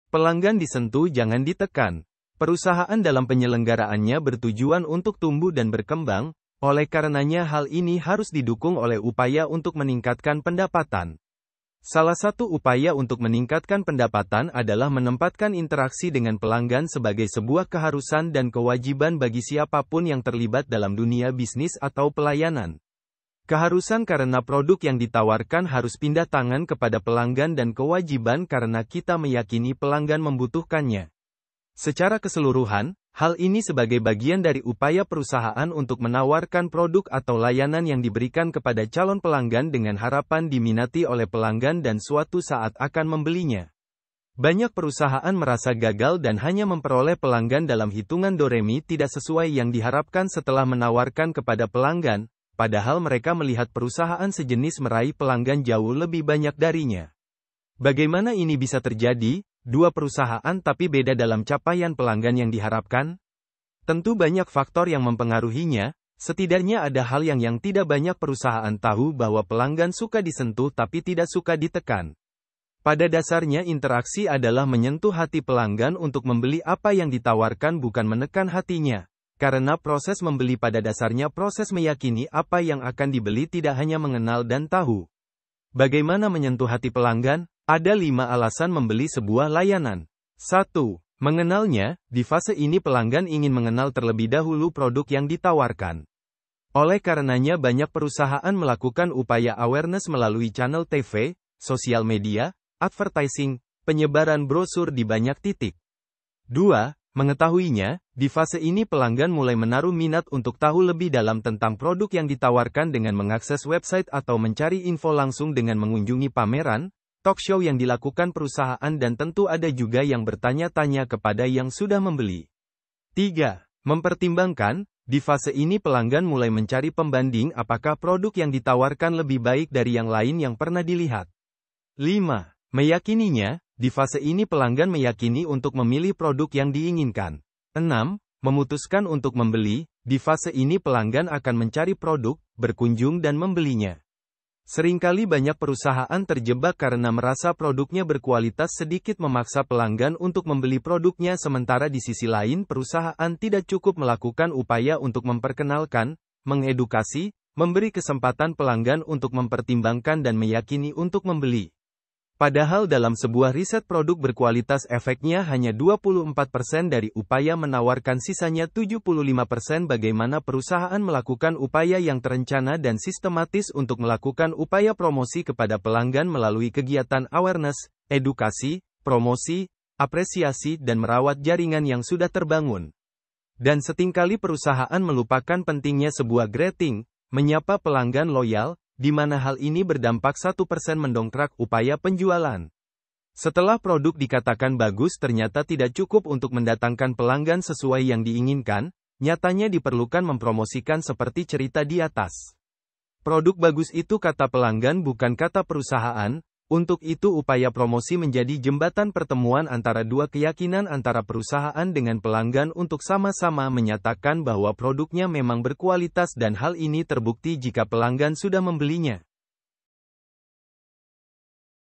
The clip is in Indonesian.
Pelanggan disentuh jangan ditekan. Perusahaan dalam penyelenggaraannya bertujuan untuk tumbuh dan berkembang, oleh karenanya hal ini harus didukung oleh upaya untuk meningkatkan pendapatan. Salah satu upaya untuk meningkatkan pendapatan adalah menempatkan interaksi dengan pelanggan sebagai sebuah keharusan dan kewajiban bagi siapapun yang terlibat dalam dunia bisnis atau pelayanan. Keharusan karena produk yang ditawarkan harus pindah tangan kepada pelanggan dan kewajiban karena kita meyakini pelanggan membutuhkannya. Secara keseluruhan, hal ini sebagai bagian dari upaya perusahaan untuk menawarkan produk atau layanan yang diberikan kepada calon pelanggan dengan harapan diminati oleh pelanggan dan suatu saat akan membelinya. Banyak perusahaan merasa gagal dan hanya memperoleh pelanggan dalam hitungan doremi tidak sesuai yang diharapkan setelah menawarkan kepada pelanggan, padahal mereka melihat perusahaan sejenis meraih pelanggan jauh lebih banyak darinya. Bagaimana ini bisa terjadi? Dua perusahaan tapi beda dalam capaian pelanggan yang diharapkan? Tentu banyak faktor yang mempengaruhinya, setidaknya ada hal yang tidak banyak perusahaan tahu bahwa pelanggan suka disentuh tapi tidak suka ditekan. Pada dasarnya interaksi adalah menyentuh hati pelanggan untuk membeli apa yang ditawarkan bukan menekan hatinya. Karena proses membeli pada dasarnya proses meyakini apa yang akan dibeli tidak hanya mengenal dan tahu. Bagaimana menyentuh hati pelanggan? Ada 5 alasan membeli sebuah layanan. 1. Mengenalnya, di fase ini pelanggan ingin mengenal terlebih dahulu produk yang ditawarkan. Oleh karenanya banyak perusahaan melakukan upaya awareness melalui channel TV, sosial media, advertising, penyebaran brosur di banyak titik. 2. Mengetahuinya, di fase ini pelanggan mulai menaruh minat untuk tahu lebih dalam tentang produk yang ditawarkan dengan mengakses website atau mencari info langsung dengan mengunjungi pameran, talk show yang dilakukan perusahaan dan tentu ada juga yang bertanya-tanya kepada yang sudah membeli. 3. Mempertimbangkan, di fase ini pelanggan mulai mencari pembanding apakah produk yang ditawarkan lebih baik dari yang lain yang pernah dilihat. 5. Meyakininya, di fase ini pelanggan meyakini untuk memilih produk yang diinginkan. 6. Memutuskan untuk membeli, di fase ini pelanggan akan mencari produk, berkunjung dan membelinya. Seringkali banyak perusahaan terjebak karena merasa produknya berkualitas sedikit memaksa pelanggan untuk membeli produknya sementara di sisi lain perusahaan tidak cukup melakukan upaya untuk memperkenalkan, mengedukasi, memberi kesempatan pelanggan untuk mempertimbangkan dan meyakini untuk membeli. Padahal dalam sebuah riset produk berkualitas efeknya hanya 24% dari upaya menawarkan sisanya 75% bagaimana perusahaan melakukan upaya yang terencana dan sistematis untuk melakukan upaya promosi kepada pelanggan melalui kegiatan awareness, edukasi, promosi, apresiasi dan merawat jaringan yang sudah terbangun. Dan setingkali perusahaan melupakan pentingnya sebuah greeting, menyapa pelanggan loyal, di mana hal ini berdampak 1% mendongkrak upaya penjualan. Setelah produk dikatakan bagus ternyata tidak cukup untuk mendatangkan pelanggan sesuai yang diinginkan, nyatanya diperlukan mempromosikan seperti cerita di atas. Produk bagus itu kata pelanggan bukan kata perusahaan, untuk itu upaya promosi menjadi jembatan pertemuan antara dua keyakinan antara perusahaan dengan pelanggan untuk sama-sama menyatakan bahwa produknya memang berkualitas dan hal ini terbukti jika pelanggan sudah membelinya.